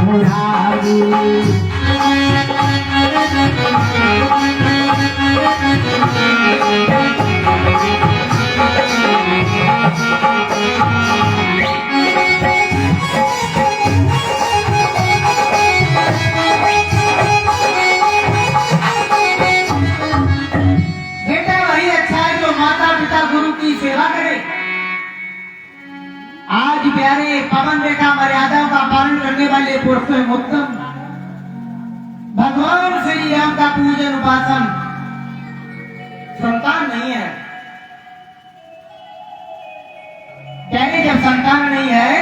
मुरारी। बेटा वही अच्छा है जो माता पिता गुरु की सेवा करे। आज प्यारे पवन रेखा मर्यादाओं का पालन करने वाले पुरुषों में उत्तम भगवान श्री राम का पूजन उपासन। संतान नहीं है, प्यारे जब संतान नहीं है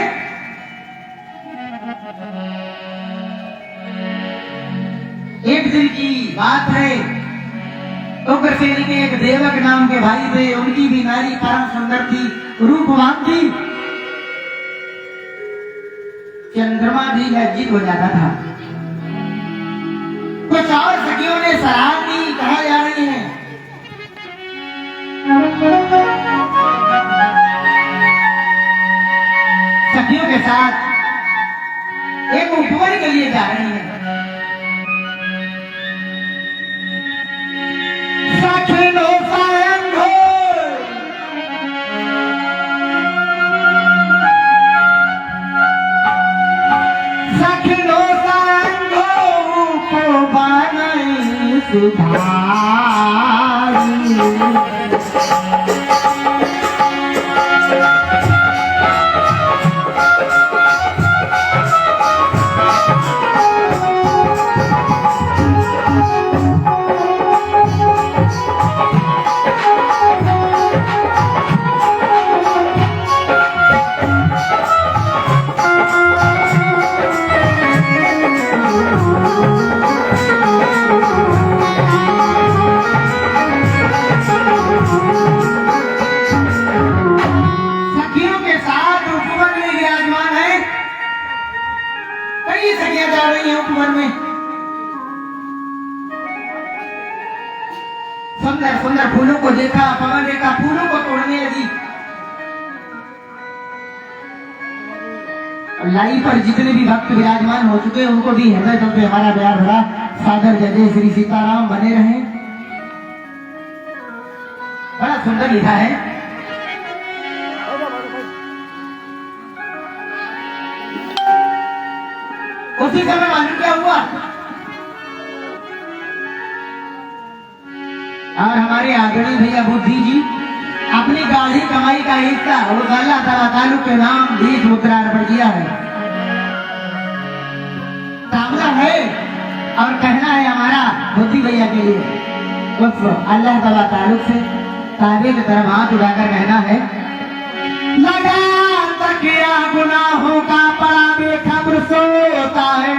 एक दिन की बात है, उग्रसेन के एक देवक नाम के भाई थे, उनकी भी नारी परम सुंदर थी, रूपवान थी। चंद्रमा भी लज्जित हो जाता था। कुछ और सखियों ने सराह की, कहा जा रही है सखियों के साथ एक उपवन के लिए जा रही है। सखिनो संगो सखिनो संगो उपवन सुधारी। सुंदर सुंदर फूलों को देखा, पवन रेखा फूलों को तोड़ने लगी। लाई पर जितने भी भक्त विराजमान हो चुके हैं उनको भी हृदय तल पे हमारा प्यार भरा सादर जय जय श्री सीताराम बने रहे। बड़ा सुंदर लिखा है। उसी समय मालूम क्या हुआ, और हमारे आदरणीय भैया बुद्धि जी अपनी गाढ़ी कमाई का हिस्सा वो अल्लाह ताला तालुक के नाम भीख मुद्रा अर्पण किया है। तांबला है और कहना है हमारा बुद्धि भैया के लिए उस अल्लाह ताला तालुक से ताबे की तरफ हाथ उठाकर कहना है, लगा तकिया गुनाहों का पड़ा बेखबर सोता है,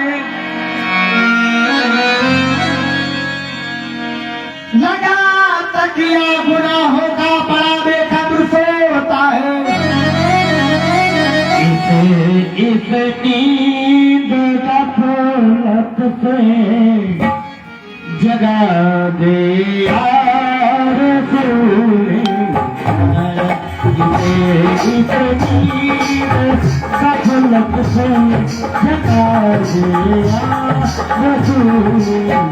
लगा तकिया गुनाहों का बड़ा बेखबर सोता है। इस नींद गफलत से जगा दे यार सोने, इस नींद गफलत से जगा दे यार सोने।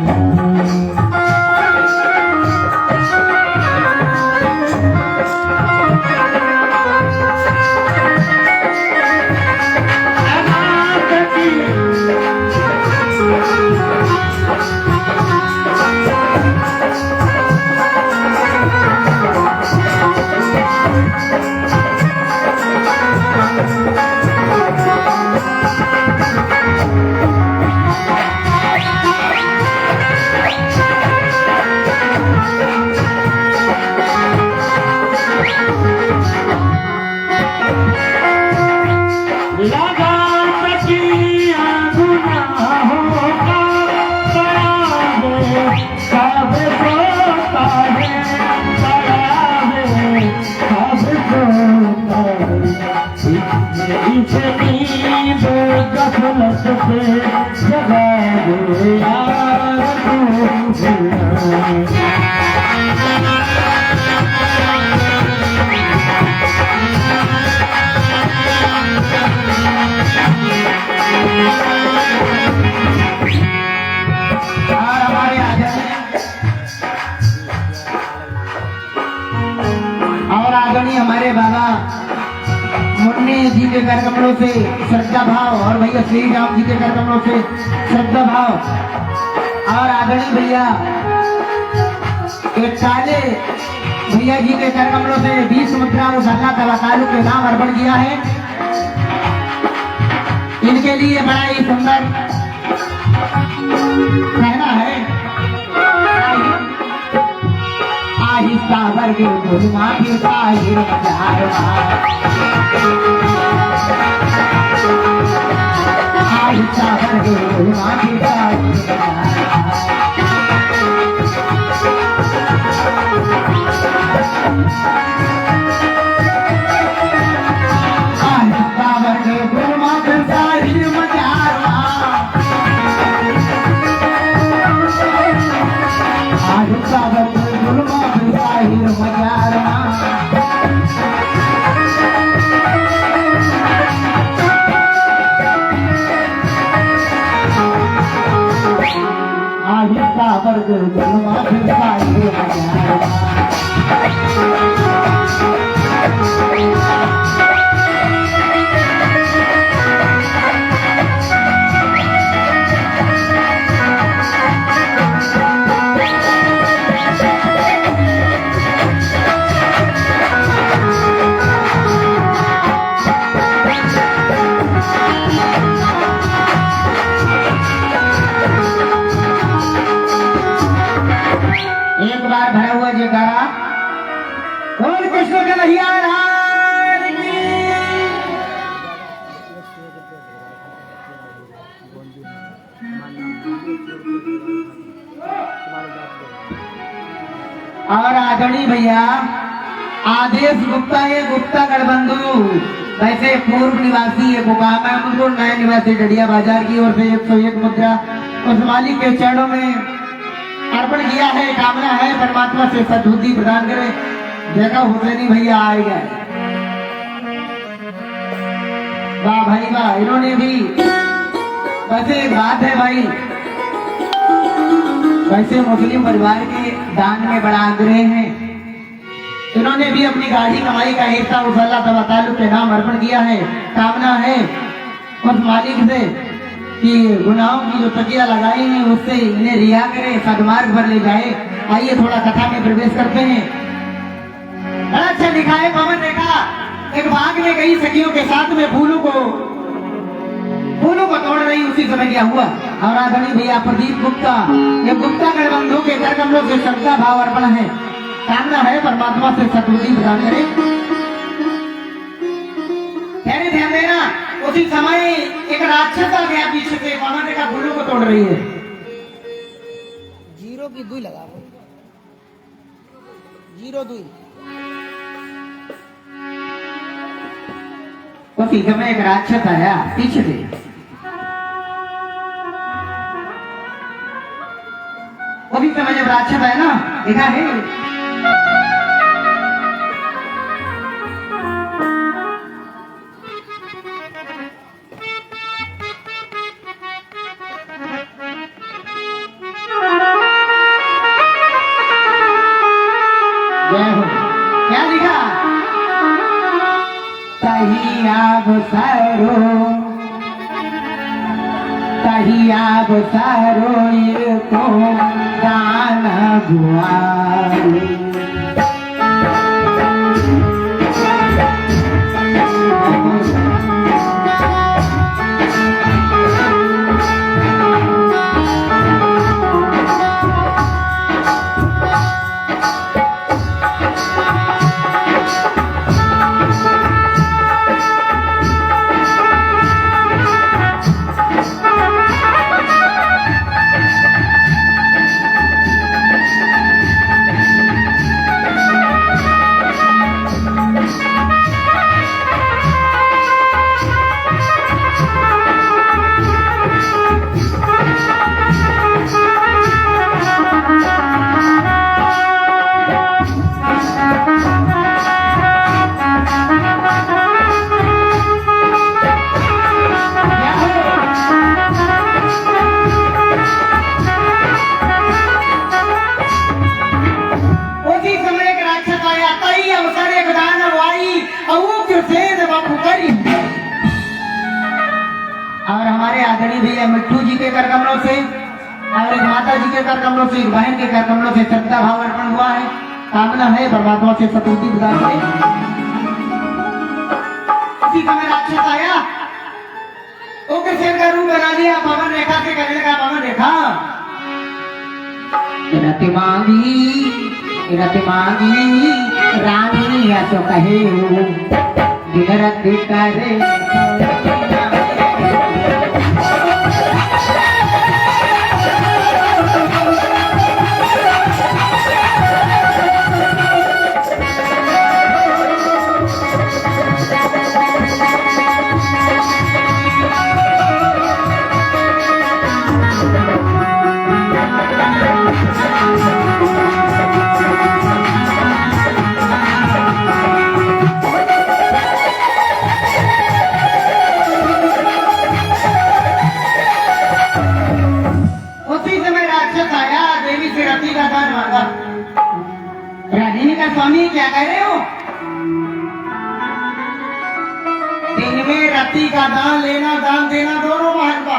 गणेश जी के कर कमलों से श्रद्धा भाव और भैया श्री राम जी के कर कमलों से श्रद्धा भाव और आदरणीय भैया एक काले भैया जी के कर कमलों से 20 मुद्रा उस अल्लाह तआला तालुक के नाम अर्पण किया है। इनके लिए बड़ा ही सुंदर कहना है। आहिस्ता वर्ग गुरुमा फिरता हिर मजारवा, आहिस्ता वर्ग गुरुमा फिरता हिर मजारवा। आहिस्ता वर्ग गुरुमा फिरता हिर मजारवा, आहिस्ता वर्ग गुरुमा फिरता हिर मजारवा। आहिस्ता वर्ग गुरुमा फिरता हिर मजारवा। एक बार भरा हुआ जयकारा बोल कृष्ण कन्हैया लाल की। और आदरणीय भैया आदेश गुप्ता ये गुप्ता गढ़बंधु वैसे पूर्व निवासी एक मुकाम है, उनको नए निवासी डडिया बाजार की ओर से 101 मुद्रा उस मालिक के चरणों में अर्पण किया है। कामना है परमात्मा से सद्बुद्धि प्रदान करे। देखा हुसैनी भैया आए गए, वाह भाई वाह। इन्होंने भी वैसे एक बात है भाई, वैसे मुस्लिम परिवार के दान में बड़ा आग्रह है। इन्होंने भी अपनी गाड़ी कमाई का हिस्सा उस अल्लाह तआला तालुक के नाम अर्पण किया है। कामना है उस मालिक से कि गुनाहों की जो तकिया लगाई है उससे इन्हें रिहा करे, सदमार्ग पर ले जाए। आइए थोड़ा कथा में प्रवेश करते हैं। बड़ा अच्छा लिखा है। पवन देखा एक बाग में कई सखियों के साथ में फूलों को तोड़ रही, उसी समय क्या हुआ। और आदरणीय भैया प्रदीप गुप्ता ये गुप्ता गढ़बंधु के कर कमलों से श्रद्धा भाव अर्पण है। कामना है परमात्मा से सद्बुद्धि प्रदान करे। ध्यान देना। उसी समय एक राक्षस आ गया पीछे से, पवन देखा फूलों को तोड़ रही है। जीरो की दुई लगा, जीरो दुई। उसी समय एक राक्षस आया पीछे से, उसी समय जब राक्षस आया ना, देखा है क्या लिखा, तहिया सारो को दान गुआली। है मिट्टू जी के कर कमलों से और एक माता जी के कर कमलों से, एक बहन के कर कमलों से श्रद्धा भाव अर्पण हुआ है। कामना है परमात्मा से सतुति प्रदान करें। उसी समय राक्षस आया, उग्रसेन का रूप बना दिया, पवन रेखा से कहने लगा, पवन रेखा रति मांगी रानी या तो कहे दिन रति करे स्वामी क्या कह रहे हो? दिन में रति का दान लेना दान देना दोनों महत्व,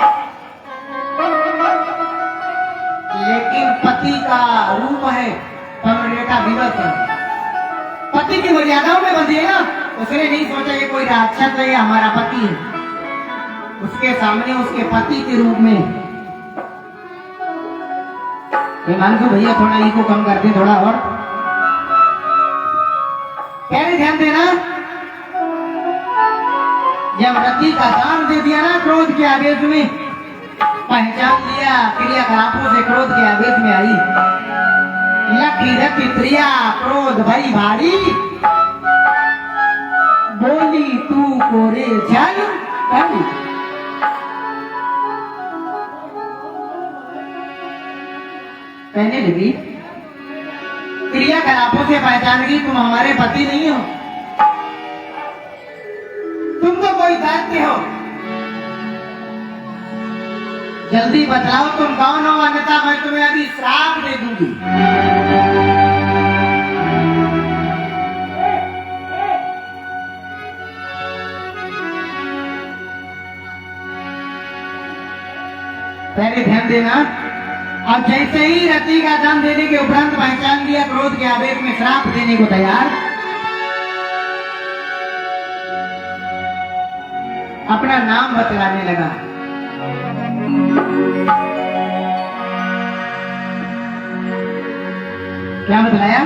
लेकिन पति का रूप है पवन रेखा दिवस है, पति की मर्यादाओं में बंधी है ना। उसने नहीं सोचा ये कोई राक्षस है, हमारा पति है। उसके सामने उसके पति के रूप में हिमांशु भैया थोड़ा ईगो कम करते, थोड़ा और पहले ध्यान देना। जब रति का दान दे दिया ना क्रोध के आवेश में, पहचान लिया क्रियाकलापों से क्रोध के आवेश में आई, लखी रति प्रिया क्रोध भई भारी, बोली तू कोरे जल कर। कहने लगी, क्रियाकलापों से पहचान गई तुम हमारे पति नहीं हो, तुम तो कोई दैत्य हो, जल्दी बतलाओ तुम कौन हो, अन्यथा मैं तुम्हें अभी श्राप दे दूंगी। पहले ध्यान देना। अब जैसे ही रति का दान देने के उपरांत पहचान लिया क्रोध के आवेश में श्राप देने को तैयार, अपना नाम बतलाने लगा। क्या बतलाया?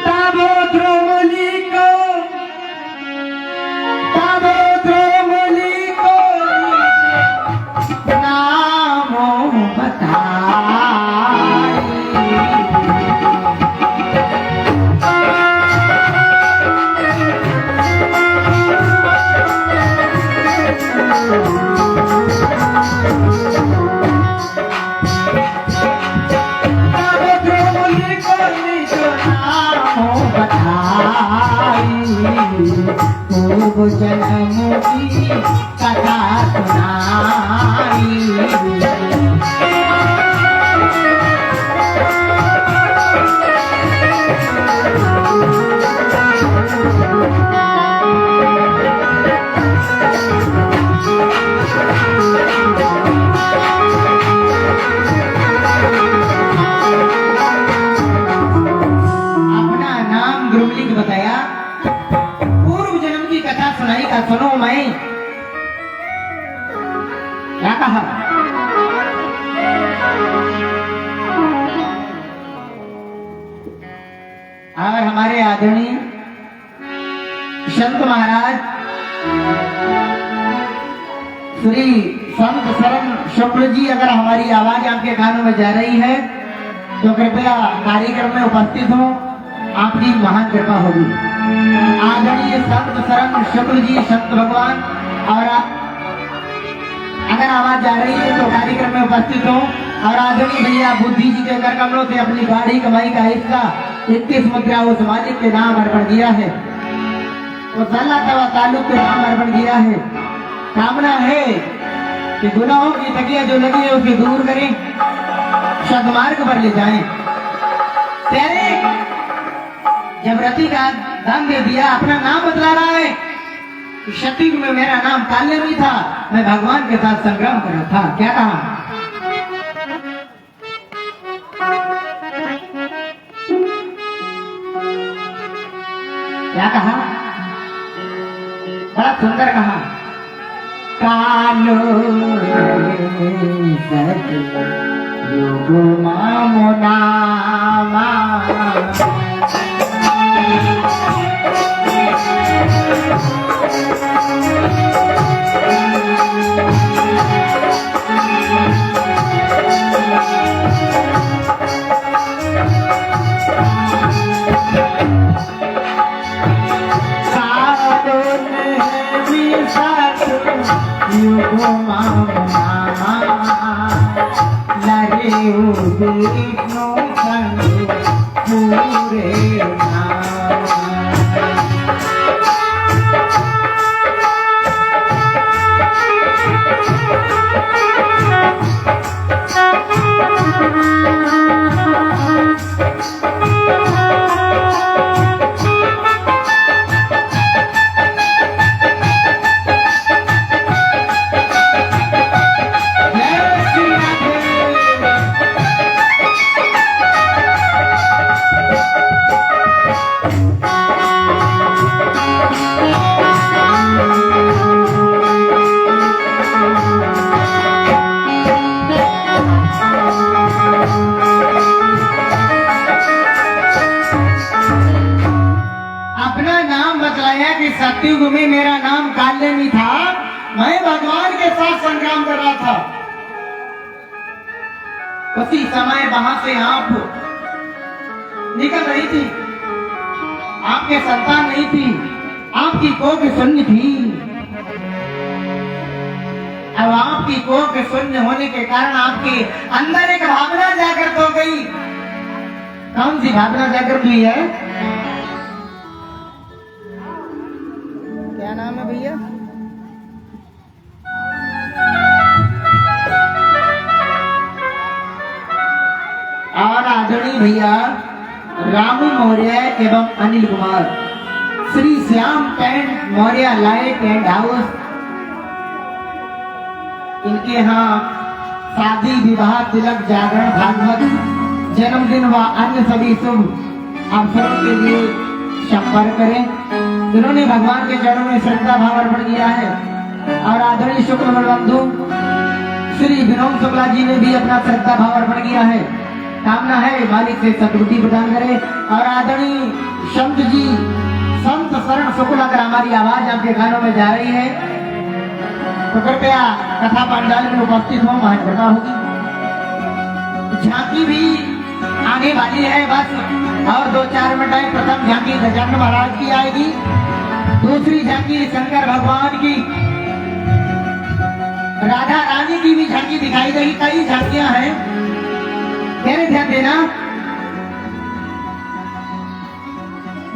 ताबो द्रौमली को, ताबो द्रौमली को नामो बताई। पूर्व जन्म की कथा सुनाई। अपना नाम द्रौमली को बताया, पूर्व जन्म की कथा सुनाई का सुनो। मैं क्या कहा? और हमारे आदरणीय संत महाराज श्री संत शरण शुक्ल जी, अगर हमारी आवाज आपके कानों में जा रही है तो कृपया कार्यक्रम में उपस्थित हो, आपकी महान कृपा होगी। आदरणीय संत शरण शुक्ल जी, संत भगवान, और अगर आवाज जा रही है तो कार्यक्रम में उपस्थित हो। और आदरणीय भैया बुद्धि जी के कर कमलों से अपनी गाड़ी कमाई का हिस्सा 21 मुद्रा उस मालिक के नाम अर्पण किया है, उस अल्लाह तवा ताल्लुक के नाम अर्पण किया है। कामना है कि गुनाहों की तकिया जो लगी है उसे दूर करें, सद्मार्ग पर ले जाएं। प्यारे, जब रति का दान दे दिया, अपना नाम बतला रहा है कि शतीब में मेरा नाम काल्यमी था, मैं भगवान के साथ संग्राम कर रहा था। क्या कहा? क्या कहा? बड़ा सुंदर कहा। कालो युग मामुना युगो मामुना लरे विष्णु संग पूरे सत्युग में मेरा नाम काल्याणी था। मैं भगवान के साथ संग्राम कर रहा था। उसी समय वहां से आप निकल रही थी। आपके संतान नहीं थी, आपकी कोख शून्य थी। अब आपकी कोख शून्य होने के कारण आपके अंदर एक भावना जागृत हो गई। कौन सी भावना जागृत हुई है? क्या नाम है भैया? और आदरणीय भैया रामू मौर्य एवं Anil Kumar, Shri Shyam tent Maurya light and house, इनके यहाँ शादी विवाह तिलक जागरण भागवत जन्मदिन व अन्य सभी शुभ अवसरों के लिए संपर्क करें। जिन्होंने भगवान के चरणों में श्रद्धा भाव अर्पण किया है। और आदरणीय शुक्ल बंधु श्री विनोद शुक्ला जी ने भी अपना श्रद्धा भाव अर्पण किया है। कामना है मालिक से सद्बुद्धि प्रदान करे। और आदरणीय संत जी, संत शरण शुक्ल, अगर हमारी आवाज आपके कानों में जा रही है तो कृपया कथा पंडाल में उपस्थित हो, महान कृपा होगी। झांकी भी आने वाली है, बस और 2-4 मिनट है। प्रथम झांकी गजानन महाराज की आएगी, दूसरी झांकी शंकर भगवान की, राधा रानी की भी झांकी दिखाई देगी। कई झांकियां हैं, मेरे ध्यान देना।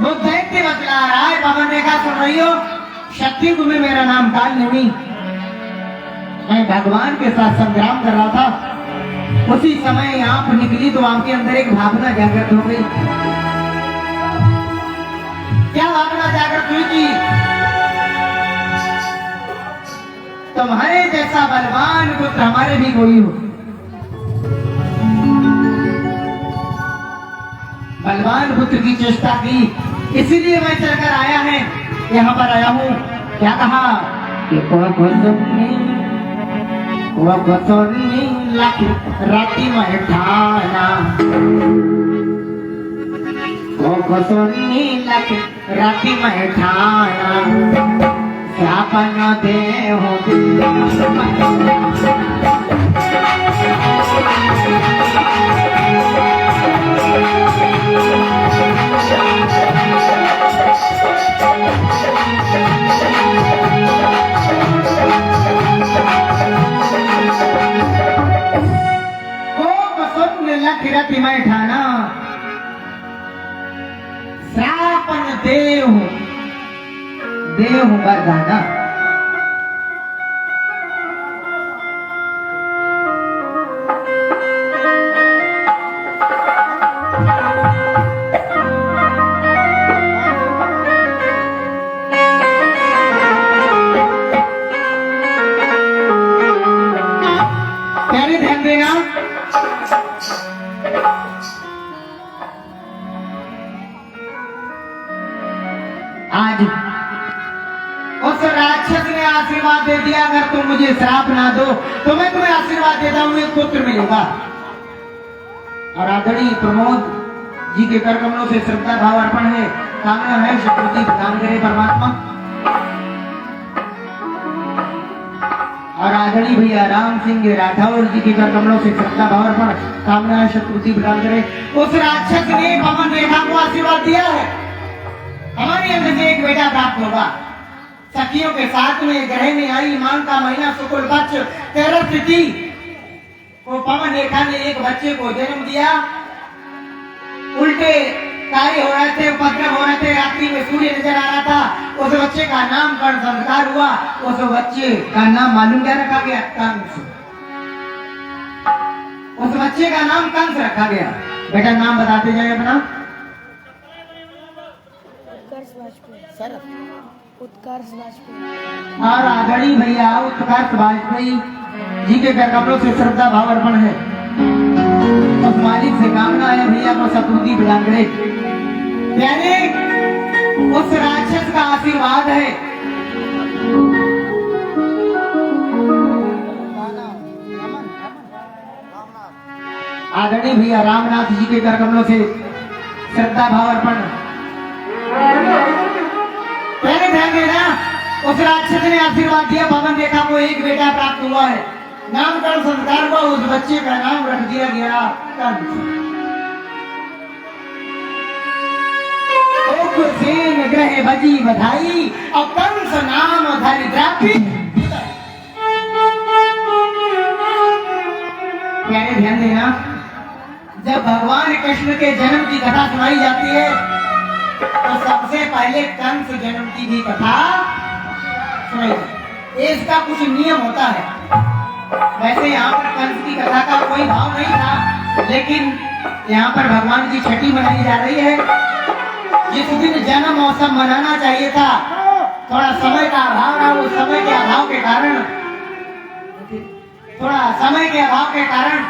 वो दैत्य बतला रहा है, पवन रेखा सुन रही हो। सत्युग में मेरा नाम काल्याणी, मैं भगवान के साथ संग्राम कर रहा था। उसी समय आप निकली तो आपके अंदर एक भावना जागृत हो गई। क्या भावना जागृत हुई थी? तुम्हारे जैसा बलवान पुत्र हमारे भी कोई हो। बलवान पुत्र की चेष्टा की, इसीलिए मैं चलकर आया है, यहाँ पर आया हूँ। क्या कहा कि राती में ठाना, राती में ठाना, दे हो राती में ठाना, श्रापन देव बरदाना। आज उस राक्षस ने आशीर्वाद दे दिया, अगर तुम मुझे श्राप ना दो तो मैं तुम्हें आशीर्वाद देता हूं, एक पुत्र मिलेगा। और आदरणीय प्रमोद जी के कर कमलों से श्रद्धा भाव अर्पण है, कामना है शक्ति प्रदान करे परमात्मा। और आदरणीय भैया राम सिंह राठौर जी के कर कमलों से श्रद्धा भाव अर्पण, कामना है शक्ति प्रदान करे। उस राक्षस ने पवन रेखा को आशीर्वाद दिया है, हमारे अंदर से एक बेटा प्राप्त होगा। सखियों के साथ में ग्रह में आई मांग का महीना शुक्ल पक्ष 13 तिथि को पवन रेखा ने एक बच्चे को जन्म दिया। उल्टे कार्य हो रहे थे, उपद्रव हो रहे थे, रात्रि में सूर्य नजर आ रहा था। उस बच्चे का नामकरण संस्कार हुआ। उस बच्चे का नाम मालूम क्या रखा गया? कंस। उस बच्चे का नाम कंस रखा गया। बेटा नाम बताते जाए अपना। उत्कर्ष वाजपेयी। और आदरणीय भैया उत्कर्ष वाजपेयी जी के कर कमलों से श्रद्धा भाव अर्पण है। उस मालिक से कामना है भैया को सतुर्दी प्रदान करे। यानी उस राक्षस का आशीर्वाद है। आदरणीय भैया रामनाथ जी के कर कमलों से श्रद्धा भाव अर्पण। पहले ध्यान देना, उस राक्षस ने आशीर्वाद दिया, पवन रेखा को एक बेटा प्राप्त हुआ है। नामकरण संस्कार हुआ, उस बच्चे का नाम रख दिया गया कंस। उग्रसेन ग्रह बजी बधाई और कंस नाम धरिद्रापी। प्यारे ध्यान देना, जब भगवान कृष्ण के जन्म की कथा सुनाई जाती है तो सबसे पहले कंस जन्म की भी कथा सुनाई जाती है। इसका कुछ नियम होता है। वैसे यहाँ पर कंस की कथा का कोई भाव नहीं था, लेकिन यहाँ पर भगवान की छठी मनाई जा रही है। जिस दिन जन्म मौसम मनाना चाहिए था, थोड़ा समय का अभाव रहा। उस समय के अभाव के कारण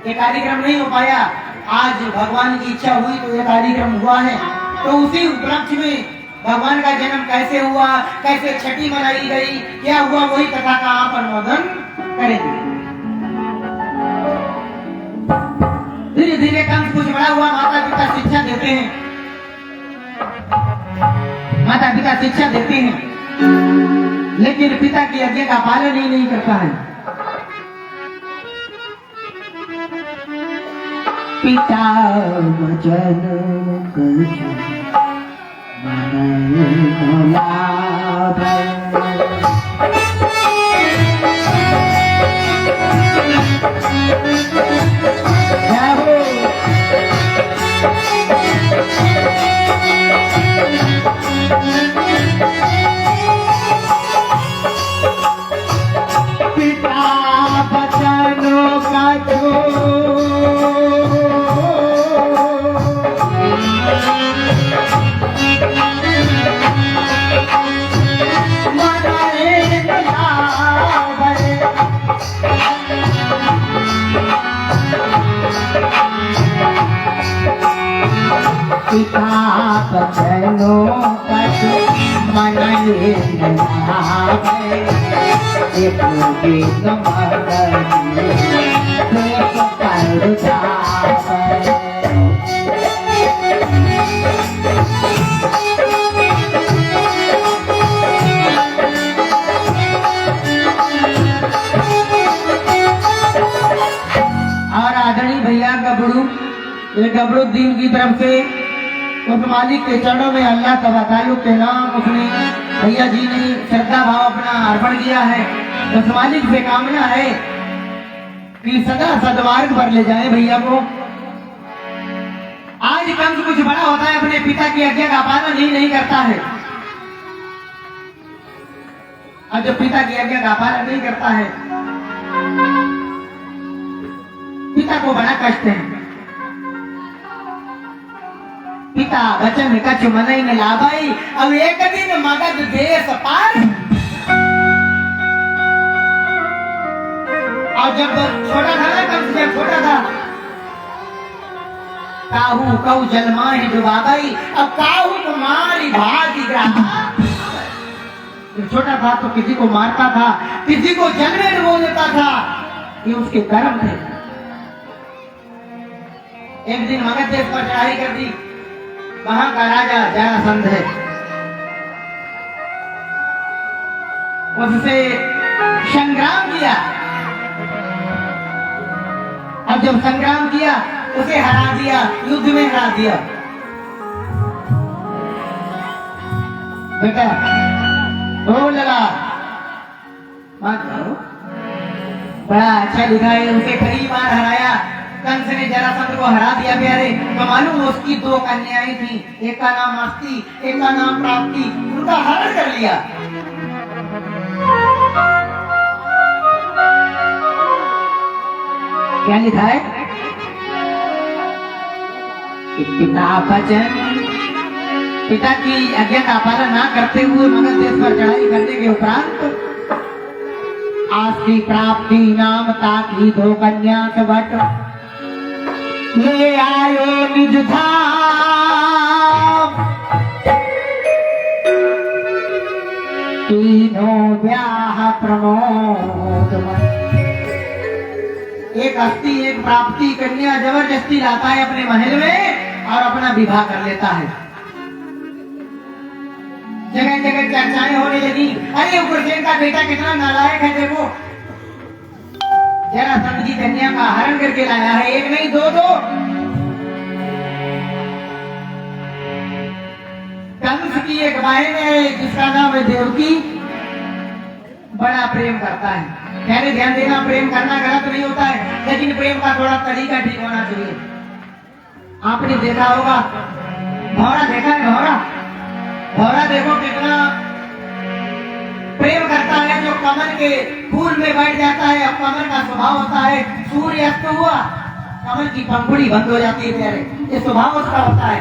ये कार्यक्रम नहीं हो पाया। आज भगवान की इच्छा हुई तो ये कार्यक्रम हुआ है। तो उसी उपलक्ष्य में भगवान का जन्म कैसे हुआ, कैसे छठी मनाई गई, क्या हुआ, वही कथा का आप अनुमोदन करेंगे। धीरे धीरे कंस कुछ बड़ा हुआ, माता पिता शिक्षा देते हैं। लेकिन पिता की आज्ञा का पालन ही नहीं करता है। पिता वचन कछु मन लाभ। पिता वचन कछु पिता बचनो कछु मन लावे। एक गीत मगनी देख कर जावे। और आदरणीय भैया गबड़ू दीन की तरफ से उस मालिक के चरणों में अल्लाह तबारा ताल्लुक के नाम उसने भैया जी ने श्रद्धा भाव अपना अर्पण किया है। उस मालिक से कामना है कि सदा सद्मार्ग पर ले जाए भैया को। आज कंस कुछ बड़ा होता है, अपने पिता की आज्ञा का पालन ही नहीं करता है। और जब पिता की आज्ञा का पालन नहीं करता है, पिता को बड़ा कष्ट है। पिता वचन कछु मनई न लाभई। अब एक दिन मगध देश पार। और जब छोटा था ना, कंस जब छोटा था, काहू कऊ जलमा ही डुबाई, अब काहू तुम्हारी भागी ग्राहा। जब छोटा था तो किसी को मारता था, किसी को जल में डुबो देता था, ये उसके कर्म थे। एक दिन मगध देश पर चढ़ाई कर दी, वहां का राजा जरासंध है, उससे संग्राम किया। अब जब संग्राम किया, उसे हरा दिया, युद्ध में हरा दिया। बेटा ओ लला मत करो, बड़ा अच्छा लिखा है, उसे कई बार हराया। कंस ने जरासंध को हरा दिया प्यारे। तो मालूम उसकी 2 कन्याएं थी, एक का नाम मस्ती, एक का नाम प्राप्ति, उनका हरण कर लिया। क्या लिखा है? पिता वचन, पिता की आज्ञा का पालन ना करते हुए मगध देश पर चढ़ाई करने के उपरांत आस्ती प्राप्ति नाम ताकि 2 कन्या से बट ले आयो निज धाम, तीनों ब्याह प्रमोद। एक अस्थि एक प्राप्ति कन्या जबरदस्ती लाता है अपने महल में और अपना विवाह कर लेता है। जगह जगह चर्चाएं होने लगी, अरे उग्रसेन का बेटा कितना नालायक है, देखो जरासंध की कन्या का हरण करके लाया है, एक नहीं 2। कंस की एक बहन है जिसका नाम है देवकी, बड़ा प्रेम करता है। कहने ध्यान देना, प्रेम करना गलत नहीं होता है, लेकिन प्रेम का थोड़ा तरीका ठीक होना चाहिए। आपने देखा होगा भौरा, देखा है भौरा? भौरा देखो कितना प्रेम करता है, जो कमल के फूल में बैठ जाता है। अब कमल का स्वभाव होता है, सूर्य अस्त हुआ कमल की पंखुड़ी बंद हो जाती है प्यारे, ये स्वभाव उसका होता है।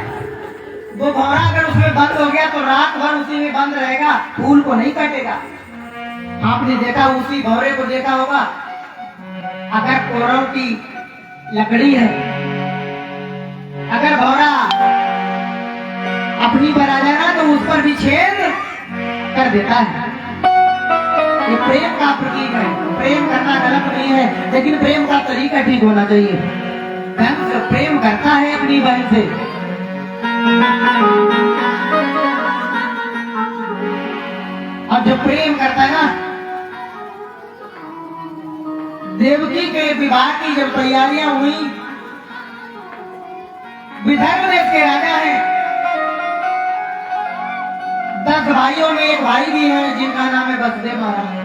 वो भौरा अगर उसमें बंद हो गया तो रात भर उसी में बंद रहेगा, फूल को नहीं काटेगा। आपने देखा, उसी भौरे को देखा होगा, अगर कोरव की लकड़ी है, अगर भौरा अपनी पर आ जाए ना तो उस पर भी छेद कर देता है। ये प्रेम का प्रतीक है। प्रेम करना गलत नहीं है, लेकिन प्रेम का तरीका ठीक होना चाहिए। कंस प्रेम करता है अपनी बहन से, और जब प्रेम करता है ना, देवकी के विवाह की जब तैयारियां हुई, विदर्भ देश के राजा हैं, 10 भाइयों में एक भाई भी है जिनका नाम है वसुदेव महाराज।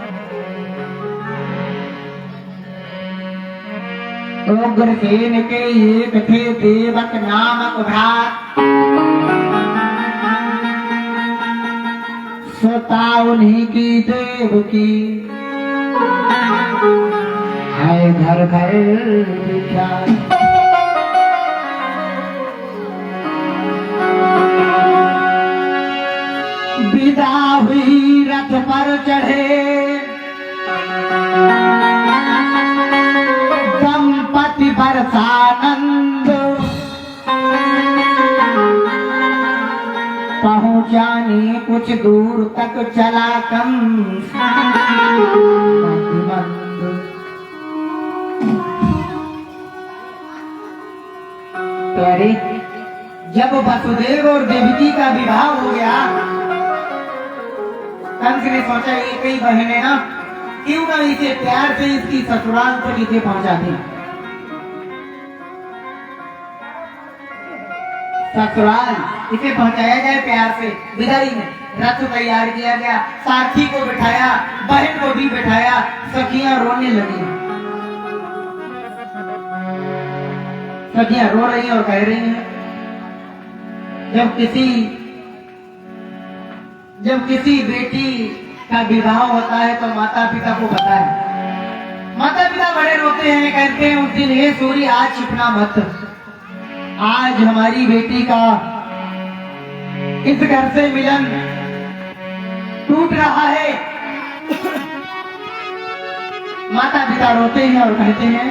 उग्रसेन के एक थे देवक नामक भ्रात, सुता उन्हीं की देवकी, है घर घर विख्यात। विदा हुई रथ पर चढ़े दंपति बरसानंद, पहुंचाने कुछ दूर तक चला कंस प्यारे। जब वसुदेव और देवकी का विवाह हो गया, कंस ने सोचा एक ही बहन है ना, क्यों ना इसे प्यार से इसकी ससुराल तक इसे पहुंचा दे। ससुराल इसे पहुंचाया जाए प्यार से। विदाई में रथ तैयार किया गया, सारथी को बिठाया, बहन को भी बिठाया, सखियां रोने लगी। सखियां रो रही और कह रही हैं, जब किसी बेटी का विवाह होता है तो माता पिता को पता है। माता पिता बड़े रोते हैं, कहते हैं उस दिन, हे सूर्य आज छिपना मत, आज हमारी बेटी का इस घर से मिलन टूट रहा है। माता पिता रोते हैं और कहते हैं,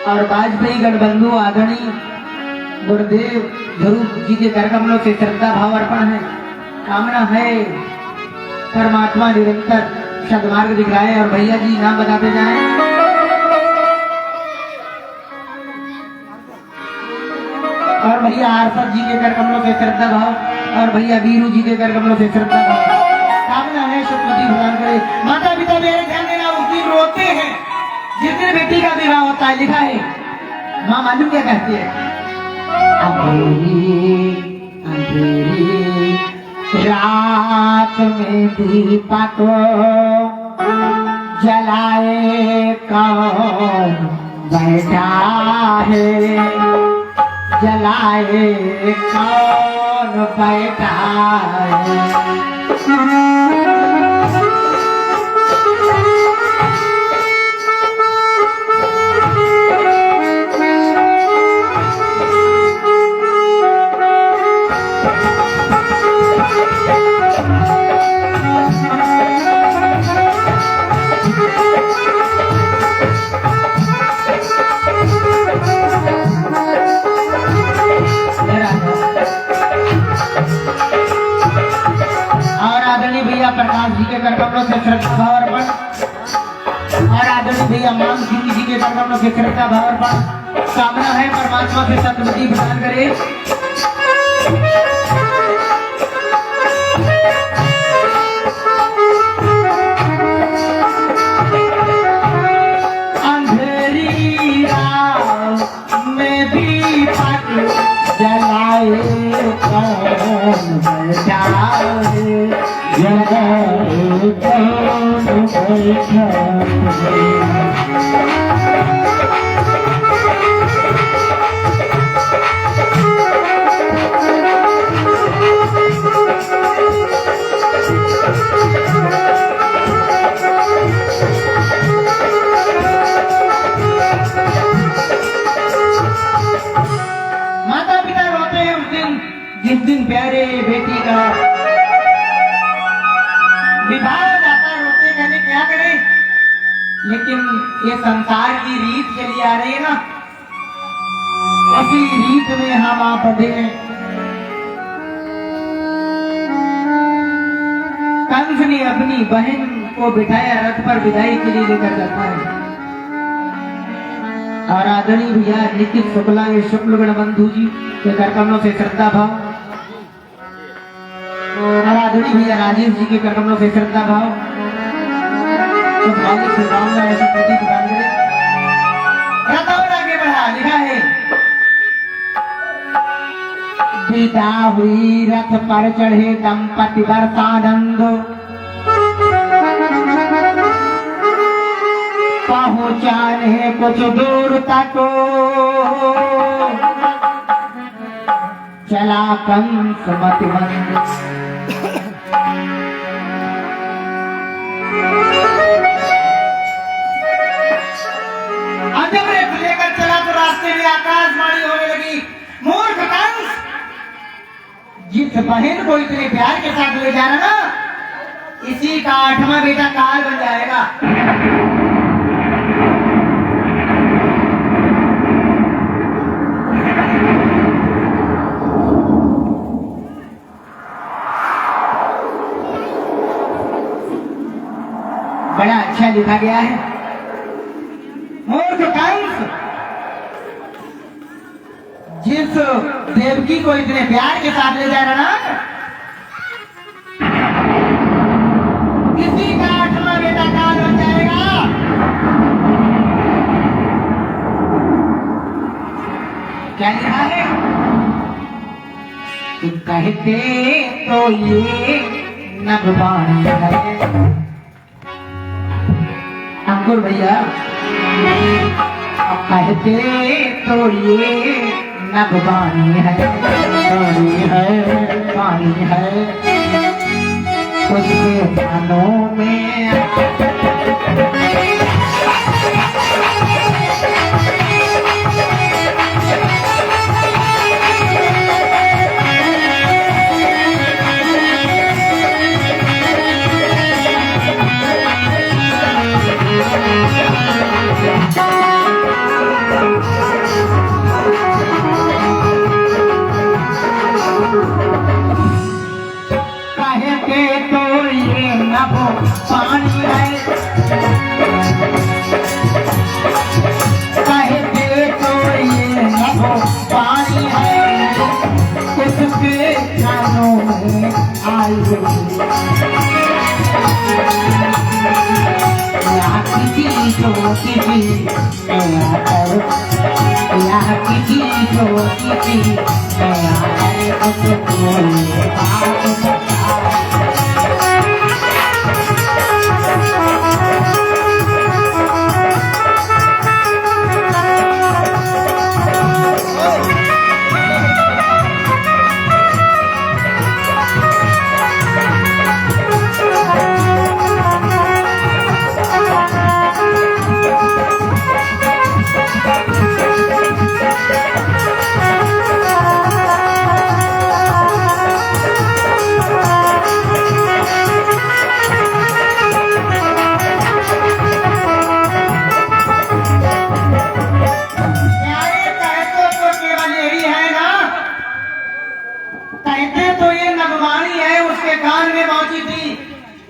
और वाजपेयी गणबंधु आदरणीय गुरुदेव ध्रुव जी के कर कमलों से श्रद्धा भाव अर्पण है। कामना है परमात्मा निरंतर सदमार्ग दिखाए। और भैया जी नाम बताते जाएं। और भैया आरफत जी के कर कमलों से श्रद्धा भाव, और भैया वीरू जी के कर कमलों से श्रद्धा भाव। कामना है सुकृति प्रदान करे। माता पिता मेरे ध्यान देना, उस दिन रोते हैं जिस दिन बेटी का विवाह होता है। लिखा है, माँ मालूम क्या कहती है? अंधेरी अंधेरी रात में दीपक जलाए कौन बैठा है, जलाए कौन बैठा है। भैया प्रकाश जी के कर कमलों से श्रद्धा भाव अर्पण, और आदरणीय भैया मान सिंह जी के कर कमलों से श्रद्धा भाव अर्पण। कामना है परमात्मा से सद्बुद्धि प्रदान करे। अंधेरी रात में दीपक जलाए कौन बैठा है, जलाए कौन बैठा है। माता पिता रोते हैं उस दिन जिस दिन प्यारे बेटी का विवाह हो जाता है। रोते कहने क्या करें, लेकिन ये संसार की रीत चली आ रही है ना, उसी रीत में हम आ पढ़े। कंस ने अपनी बहन को बिठाया रथ पर विदाई के लिए लेकर जाता है। और आदरणीय भैया निखिल शुक्ला ये शुक्ल गणबंधु जी के कर कमलों से श्रद्धा भाव, और आदरणीय भैया राजेश जी के कर कमलों से श्रद्धा भाव। तो मालिक से कामना ऐसी प्रतीक प्रदान करे। रथ और आगे बढ़ा। लिखा है, विदा हुई रथ पर चढ़े दंपति वर्षानंद, पहुंचाने कुछ दूर तक चला कंस मतिमंद। जब रथ लेकर चला तो रास्ते में आकाशवाणी होने लगी, मूर्ख कंस, जिस बहन को इतने प्यार के साथ ले जा रहा ना, इसी का 8वां बेटा काल बन जाएगा। बड़ा अच्छा लिखा गया है। मूर्ख कंस, जिस देवकी को इतने प्यार के साथ ले जा रहा ना, किसी का 8वां बेटा काल बन जाएगा। क्या लिखा है? कहते तो ये नभवानी है। अंकुर भैया, अब कहते तो ये नभवानी है, पानी है, पानी है, उसके कानों में वो पानी है, कहते तो ये न वो पानी है, उसके कानों में आई हुई। यहाँ किसी जो किसी नया कर, यहाँ किसी जो किसी नया है, उसको ये बात बता।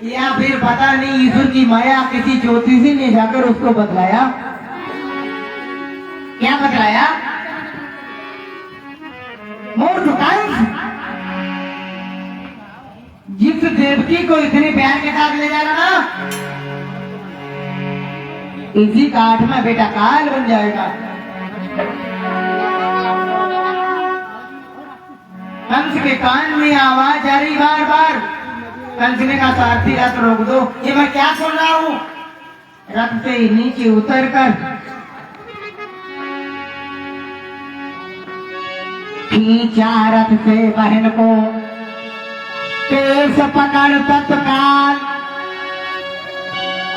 या फिर पता नहीं ईश्वर की माया किसी ज्योतिषी ने जाकर उसको बतलाया। क्या बतलाया? मूर्ख कंस, जिस देवकी को इतने प्यार के साथ ले जाना ना, इसी का 8वां बेटा काल बन जाएगा। कंस के कान में आवाज आ रही बार बार। कंस ने कहा सारथी रथ रोक दो। ये मैं क्या सुन रहा हूँ? रथ से नीचे उतर कर खींचा रथ से बहन को, केस पकड़ तत्काल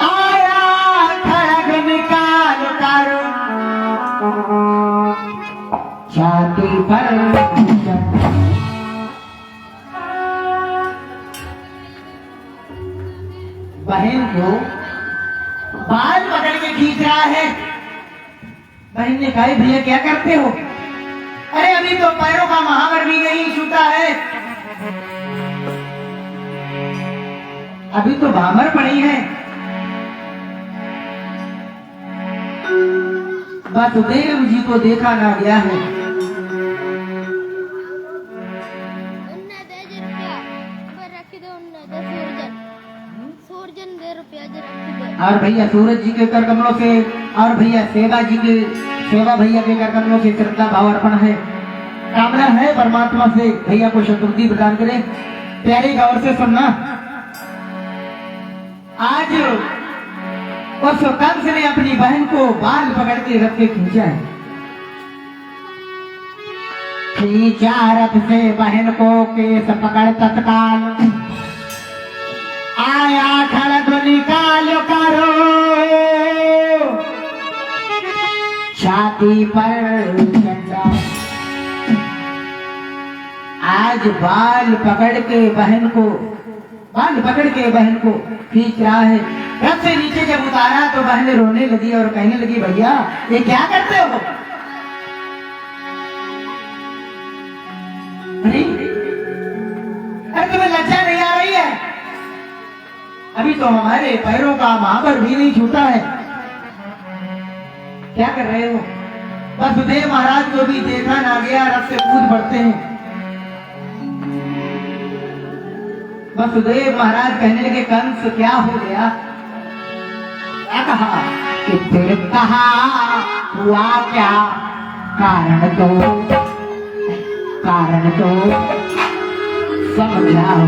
आया खड़ग निकाल कर, छाती पर बहन को बाल पकड़ के खींच रहा है। बहन ने कहा भैया क्या करते हो? अरे अभी तो पैरों का महावर भी नहीं छूता है, अभी तो भामर पड़ी है। वसुदेव जी को देखा ना गया है। और भैया सूरज जी के कर कमलों से, और भैया सेवा भैया के कर कमलों से श्रद्धा भाव अर्पण है। कामना है परमात्मा से भैया को शत्रुद्धि प्रदान करे। प्यारे गौर से सुनना, आज उस कंस ने अपनी बहन को बाल पकड़ के रथ के खींचा है। खींचा रथ से बहन को केस पकड़ तत्काल आया खड़ग निकाल करो, छाती पर झंडा। आज बाल पकड़ के बहन को खींच रहा है। रथ से नीचे जब उतारा तो बहन रोने लगी और कहने लगी भैया ये क्या करते हो? अरे तुम्हें लज्जा नहीं आ रही है? अभी तो हमारे पैरों का महावर भी नहीं छूटा है, क्या कर रहे हो? वसुदेव महाराज को भी देखा ना गया, रथ से कूद पड़ते हैं। वसुदेव महाराज कहने लगे कंस क्या हो गया? क्या कहा कि फिर कहा हुआ क्या? कारण तो समझाओ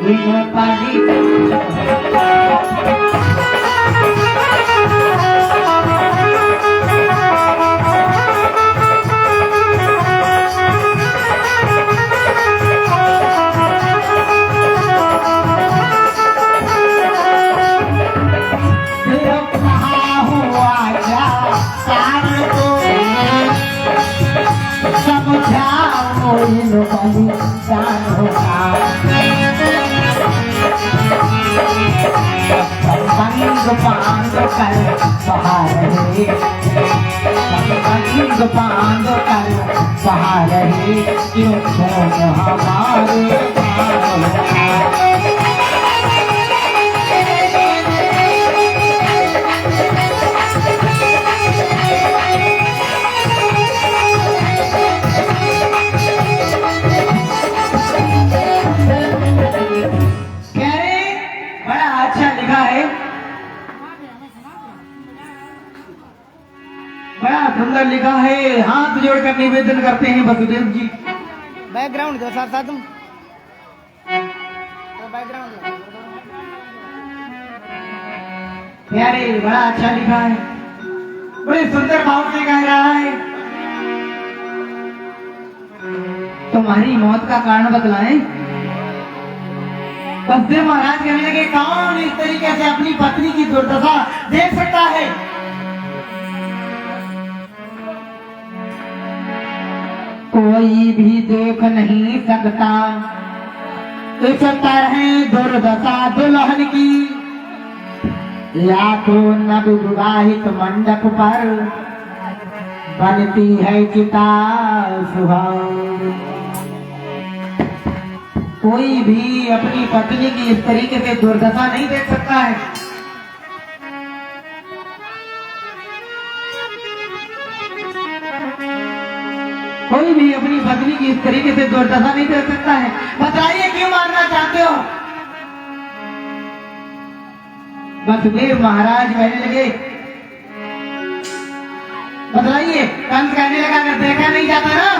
इन पानी। बलिदान होगा संग बांध कर सहारे, संग बांध कर सहारे, क्यों छोड़ हमारे बड़ा सुंदर लिखा है, हाथ जोड़कर निवेदन करते हैं वसुदेव जी। बैकग्राउंड दो साथ साथ तुम बैकग्राउंड प्यारे, बड़ा अच्छा लिखा है, बड़े सुंदर भाव से कह रहा है। तुम्हारी मौत का कारण बतलाएं। वसुदेव महाराज कहने लगे, कौन इस तरीके से अपनी पत्नी की दुर्दशा देख सकता है? कोई भी देख नहीं सकता इस तरह दुर्दशा दुल्हन की, या तो नवविवाहित मंडप पर बनती है चिता सुहाग। कोई भी अपनी पत्नी की इस तरीके से दुर्दशा नहीं देख सकता है। कोई भी अपनी पत्नी की इस तरीके से दुर्दशा नहीं देख सकता है। बताइए क्यों मारना चाहते हो? वसुदेव महाराज कहने लगे, बतलाइए। कंस कहने लगा, अगर देखा नहीं जाता ना,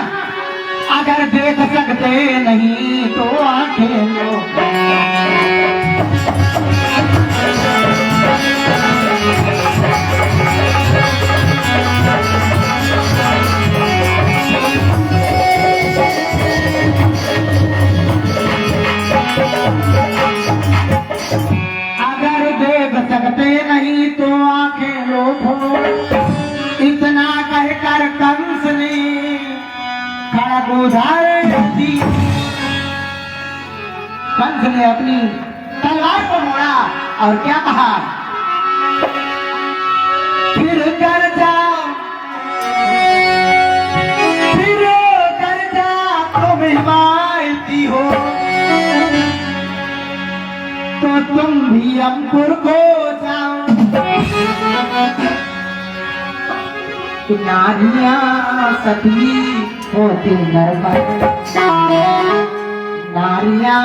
अगर देख सकते नहीं तो आंखें लो। अगर देख सकते नहीं तो आंखें लो खोल। इतना कहकर कंस ने खड़ग उधार दी। कंस ने अपनी तलवार को मोड़ा और क्या कहा, फिर कर जा, फिर कर जा, तुम हिमायती हो तो तुम भी अंकुर को जाओ। नारियां सती होती नर पर, नारियां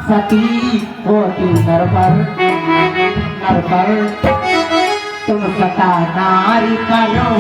सती होती नर पर तुम सता नारी करो।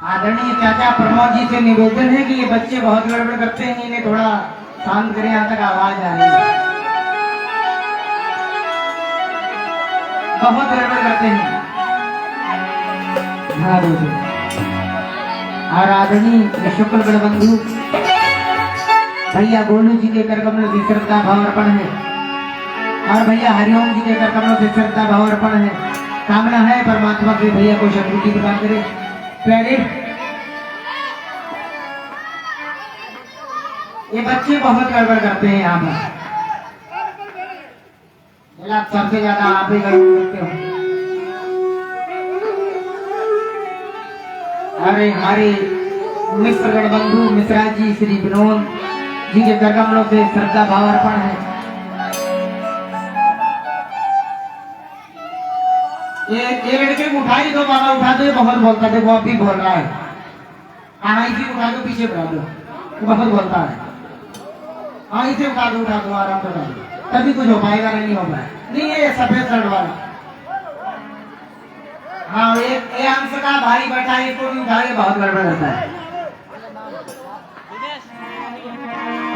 आदरणीय चाचा प्रमोद जी से निवेदन है कि ये बच्चे बहुत गड़बड़ करते हैं, इन्हें थोड़ा शांत करें, यहाँ तक आवाज आ रही है, बहुत गड़बड़ करते हैं। और आदरणीय शुक्ल बंधु भैया गोलू जी के कर कमलों से श्रद्धा भाव अर्पण है, और भैया हरिओम जी के कर कमलों से श्रद्धा भाव अर्पण है। कामना है परमात्मा के भैया को शक्ति प्रदान करे। प्यारे, ये बच्चे बहुत गड़बड़ करते हैं यहाँ पर, सबसे ज्यादा आप ही गड़बड़ करते हो। अरे हमारे मिश्रगढ़ बंधु मिश्रा जी श्री विनोद जी के कर कमलों से श्रद्धा भाव अर्पण है। ये लड़के को उठाई दो बाबा, उठा दो, बहुत बोलता है, वो अभी बोल रहा है। हाँ इसी उठा दो, पीछे बढ़ा दो, वो बहुत बोलता है। हाँ इसे उठा दो आराम से उठा दो, तभी कुछ हो पाएगा, नहीं हो पाएगा। नहीं ये सफेद शर्ट वाला, हाँ ये अंश का भाई बैठा है, इसको भी उठा के बहुत गड़बड़ रहता है।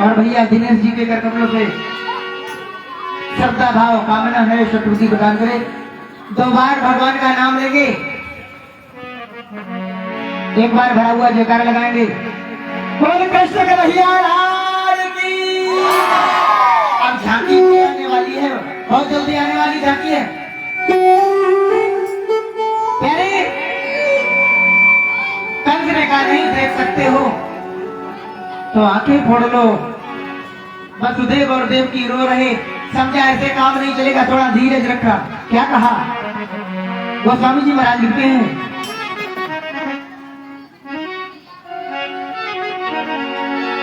और भैया दिनेश जी के कर कमलों से श्रद्धा भाव कामना है शत्रुति प्रदान करे। 2 बार भगवान का नाम लेंगे, 1 बार भरा हुआ जयकार लगाएंगे। बोल कृष्ण कन्हैया लाल की। अब झांकी आने वाली है, बहुत जल्दी आने वाली झांकी है। प्यारे, कंस ने कहा नहीं देख सकते हो तो आंखें फोड़ लो। वसुदेव और देवकी रो रहे, समझा ऐसे काम नहीं चलेगा, थोड़ा धीरज रखा। क्या कहा, गोस्वामी जी महाराज लिखते हैं,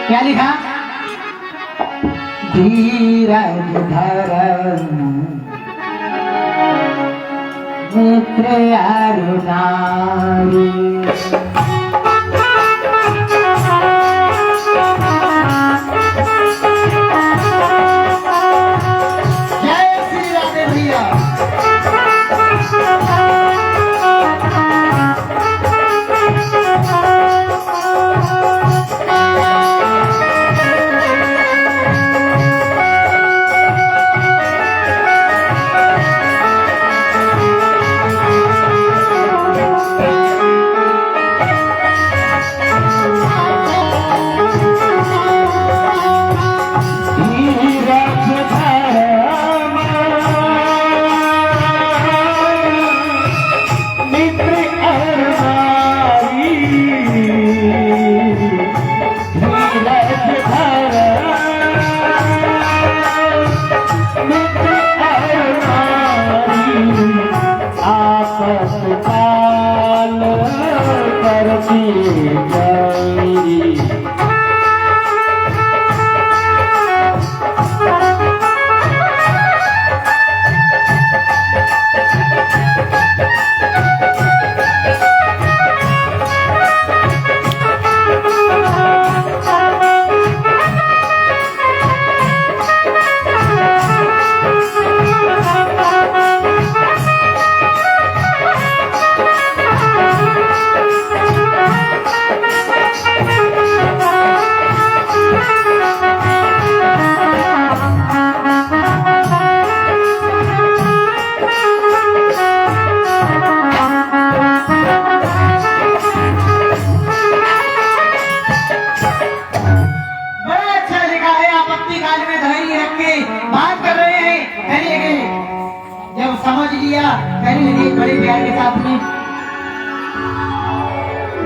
क्या लिखा? धीरज धर मित्र अरुणारी, जय श्री राधे भैया। समझ लिया, कहने लगे बड़े प्यार के साथ में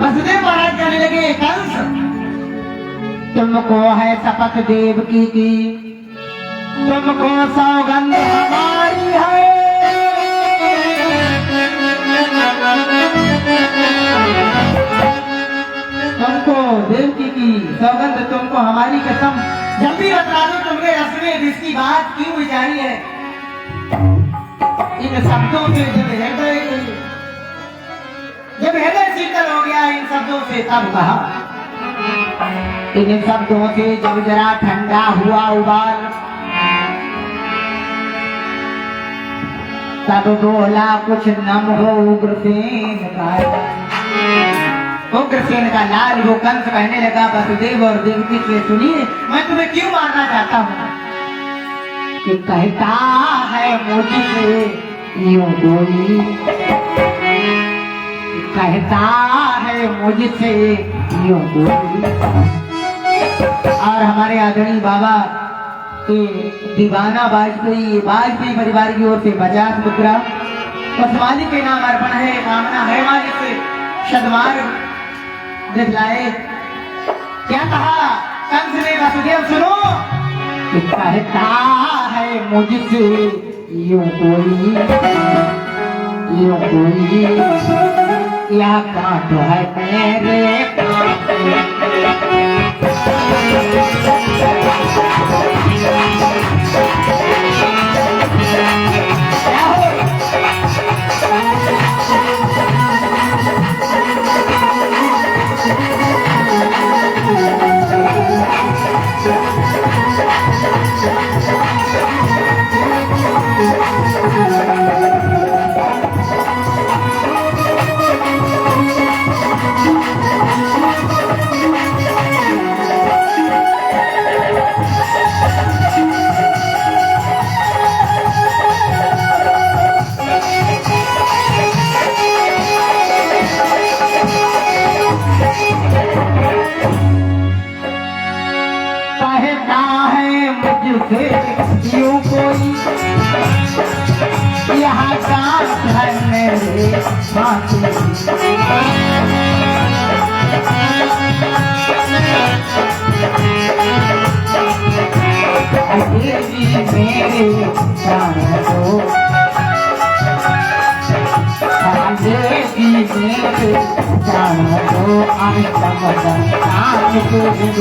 वसुदेव महाराज कहने लगे, कंस तुमको है शपथ देवकी की, तुमको सौगंध हमारी है, तुमको देवकी की सौगंध, तुमको हमारी कसम, जब भी बता दो तुमने रस में जिसकी बात क्यों विचारी है। इन शब्दों से जब हृदय शीतल हो गया इन शब्दों से, तब कहा, इन शब्दों से जब जरा ठंडा हुआ उबाल, तब बोला कुछ नम हो उग्रसेन का। उग्रसेन का लाल वो कंस कहने लगा, वसुदेव और देवकी से सुनिए, मैं तुम्हें क्यों मारना चाहता हूँ, कि कहता है मुझसे यूं कोई, कहता है मुझसे यूं कोई। और हमारे आदरणीय बाबा के दीवाना वाजपेयी परिवार की ओर से 50 मुद्रा उस मालिक के नाम अर्पण है, कामना है मालिक से सदमार्ग दिखलाए। क्या कहा कंस ने, वसुदेव सुनो, कहता है मुझसे यूं कोई, यूं कोई, क्या कांट है मेरे कांटे, यूं कोई, यहाँ कांट है मेरे बाकी, मेरे प्राण को देगी मेरे जानो तो आई समझ आज तुझे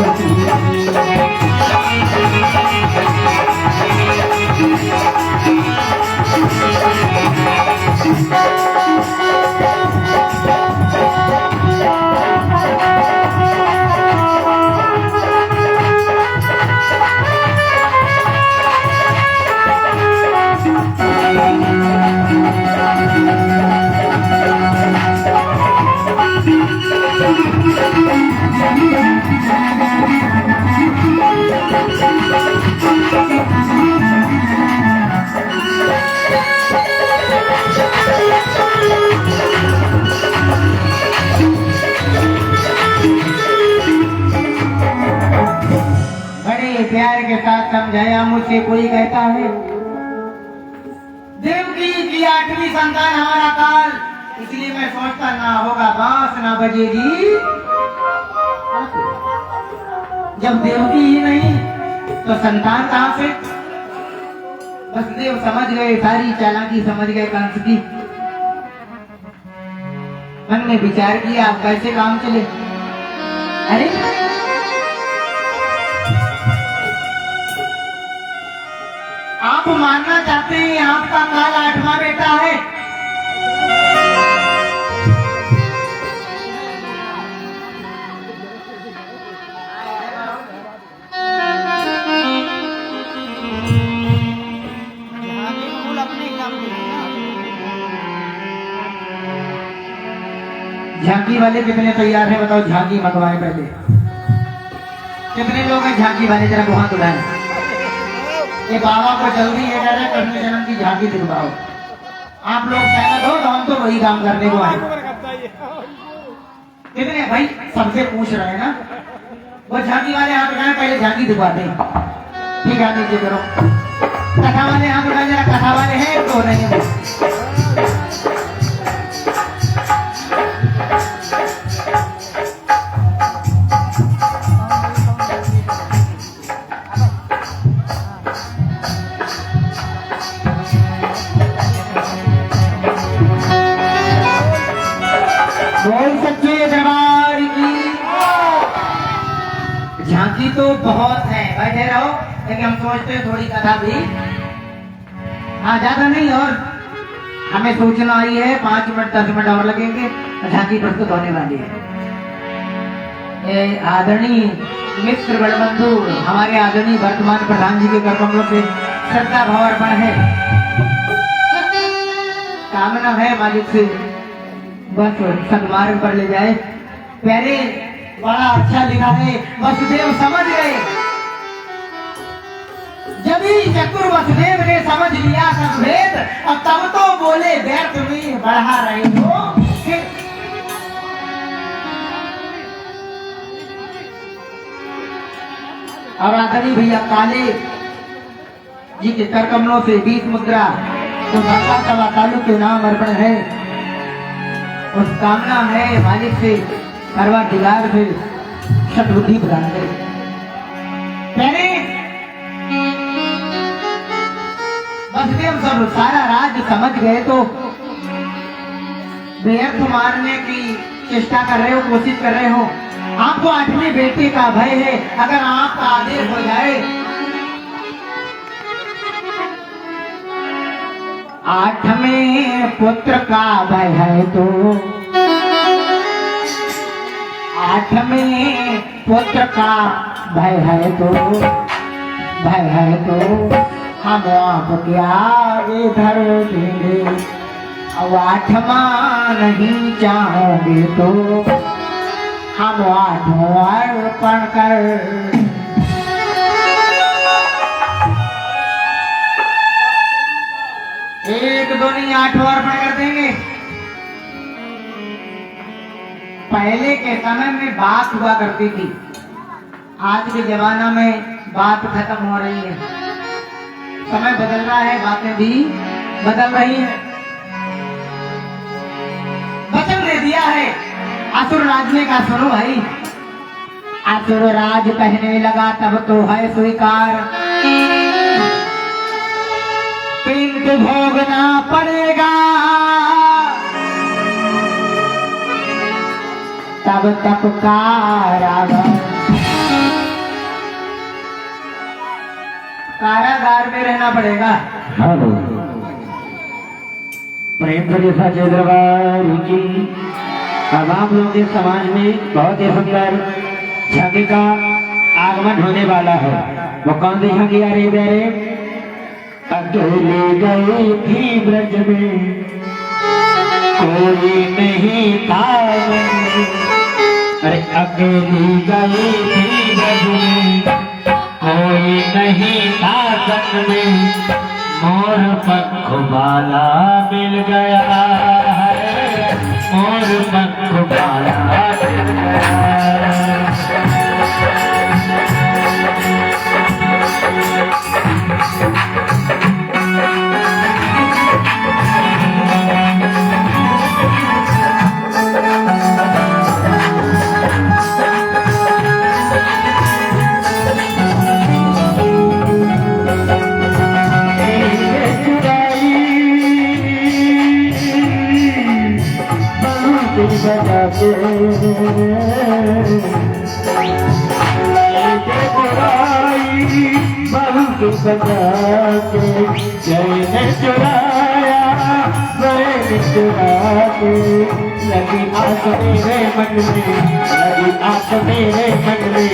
प्यार के साथ समझाया। मुझसे कोई कहता है देवकी की 8वीं संतान हमारा काल, इसलिए मैं सोचता ना होगा बांस ना बजेगी। जब देवकी ही नहीं तो संतान कहां से? वसुदेव समझ गए, सारी चालाकी समझ गए कंस की। मन ने विचार किया अब कैसे काम चले। अरे आप मानना चाहते हैं आपका काल 8वां बेटा है, झांकी वाले कितने तैयार हैं बताओ? झांकी मंगवाए पहले। कितने लोग हैं झांकी वाले? जरा को हाथ उठाएं। ये बाबा को जल्दी है डर है कृष्ण जन्म की झांकी दिलवाओ। आप लोग सहमत हो तो हम तो वही काम करने को आए। कितने भाई? सबसे पूछ रहे हैं ना। वो झांकी वाले हाथ उठाए पहले झांकी दिलवाते हैं। ठीक है नीचे करो। कथा वाले हाथ उठाए जरा। कथा वाले हैं तो नहीं है। झांकी तो बहुत है, बैठे रहो। लेकिन हम सोचते हैं थोड़ी कथा भी, हाँ ज्यादा नहीं। और हमें सूचना आई है 5 मिनट 10 मिनट और लगेंगे, झांकी प्रस्तुत होने वाली है। आदरणीय मित्र बड़बंधु हमारे आदरणीय वर्तमान प्रधान जी के कर कमलों से श्रद्धा भाव अर्पण है। कामना है मालिक से बस सदमार्ग पर ले जाए। पहले बड़ा अच्छा लिखा है, वसुदेव समझ गए। जब ही चतुर वसुदेव ने समझ लिया सब भेद, और तब तो बोले व्यर्थ में बढ़ा रहे हो। और आदरणीय भैया काले जी के कर कमलों से 20 मुद्रा तो बाबा सवा कालू के नाम अर्पण है। उस कामना है मालिक से करवा दिगार से सद्बुद्धि प्रदान करे। पहले वसुदेव सब सारा राज्य समझ गए तो व्यर्थ मारने की चेष्टा कर रहे हो, कोशिश कर रहे हो। आपको 8वें बेटे का भय है। अगर आपका आदेश हो जाए 8वें पुत्र का भय है तो 8वें पुत्र का भय है तो हम आपके आगे धर देंगे। अब 8वां नहीं चाहोगे तो हम 8वां अर्पण कर। एक दो नहीं 8वां अर्पण कर देंगे। पहले के समय में बात हुआ करती थी, आज के जमाना में बात खत्म हो रही है। समय बदल रहा है, बातें भी बदल रही है। वचन दे दिया है असुर राज ने का, सुनो भाई। असुर राज कहने लगा तब तो है स्वीकार, किंतु भोगना पड़ेगा अब तक कारागार कारागार में रहना पड़ेगा। हाँ प्रेम जैसा जय दरबार की। अब आप लोगों के समाज में बहुत ही सुंदर झांकी का आगमन होने वाला है। वो कौन सी झांकी आ रही है प्यारे? अकेले गई थी ब्रज में कोई नहीं था मन में। अरे अकेली गई थी ब्रज में कोई नहीं था सन में। मोर पंख वाला मिल गया है, मोर पंख वाला मिल गया। बजा के बहुत बजा के चैन चुराया मैंने चुरा के। लगी आस मेरे मन में, लगी आस मेरे मन में,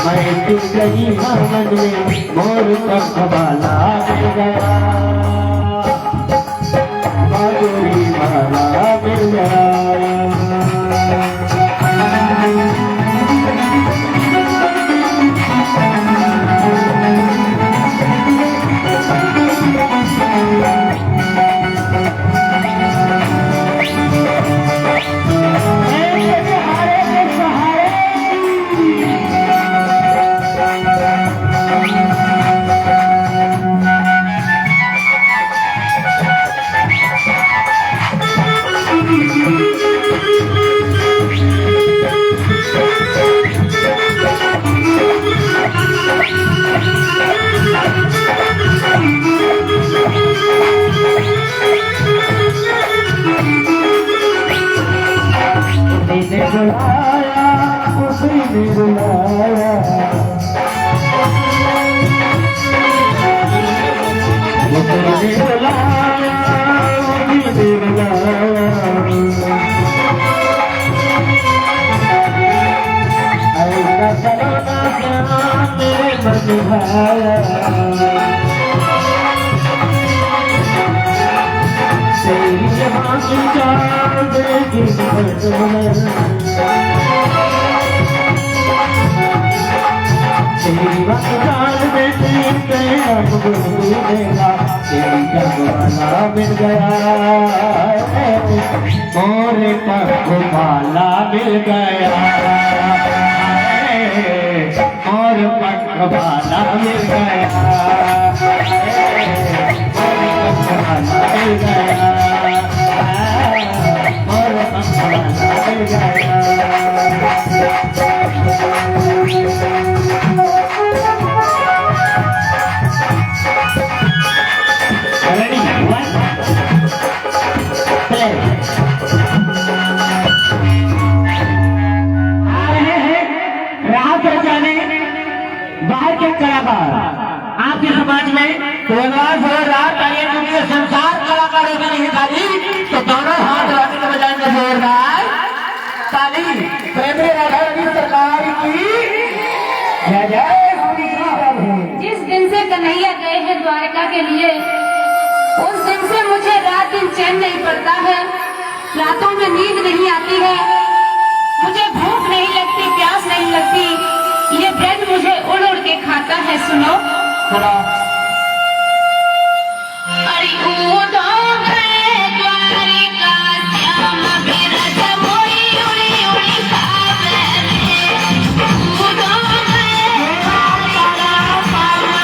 मैं दिल गई मन में। मोर पंख वाला मिल गया, बाजोरी वाला मिल गया। बुलाया उसने बुलाया, उसने बुलाया उसने बुलाया। ऐसा करो ना क्या मेरे मन भाया, तेरी जहाँ की चाल देगी तेरी बात चाल बेटी तेरा देगा। तेरी जगवाना मिल गया, मोरे पंख वाला मिल गया, मोर पंख वाला मिल गया, मोर पंख वाला मिल गया, मोर पंख वाला मिल गया। बाहर के कलाकार आपके समाज में संसार कलाकारों की नहीं ताली, तो दोनों हाथ लगाने के बजाय में जोरदार ताली प्रेमी राधा रानी सरकार की जय जय। जिस दिन से कन्हैया गए हैं द्वारका के लिए, उस दिन से मुझे रात दिन चैन नहीं पड़ता है, रातों में नींद नहीं आती है, मुझे भूख नहीं लगती, प्यास नहीं लगती, ये ब्रज मुझे उड़ उड़ के खाता है। सुनो अरे ऊँटों में द्वारिका श्याम बिरज मोई उड़ी उड़ी खावे रे। ऊँटों में पाला पाला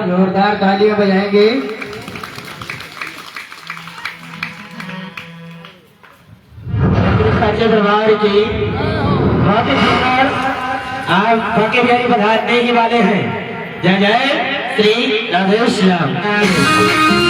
जोरदार तालियां बजाएंगे। सच्चे दरबार की बहुत ही सुंदर आप बाकी बिहारी पधारने ही वाले हैं। जय जय श्री राधे श्याम।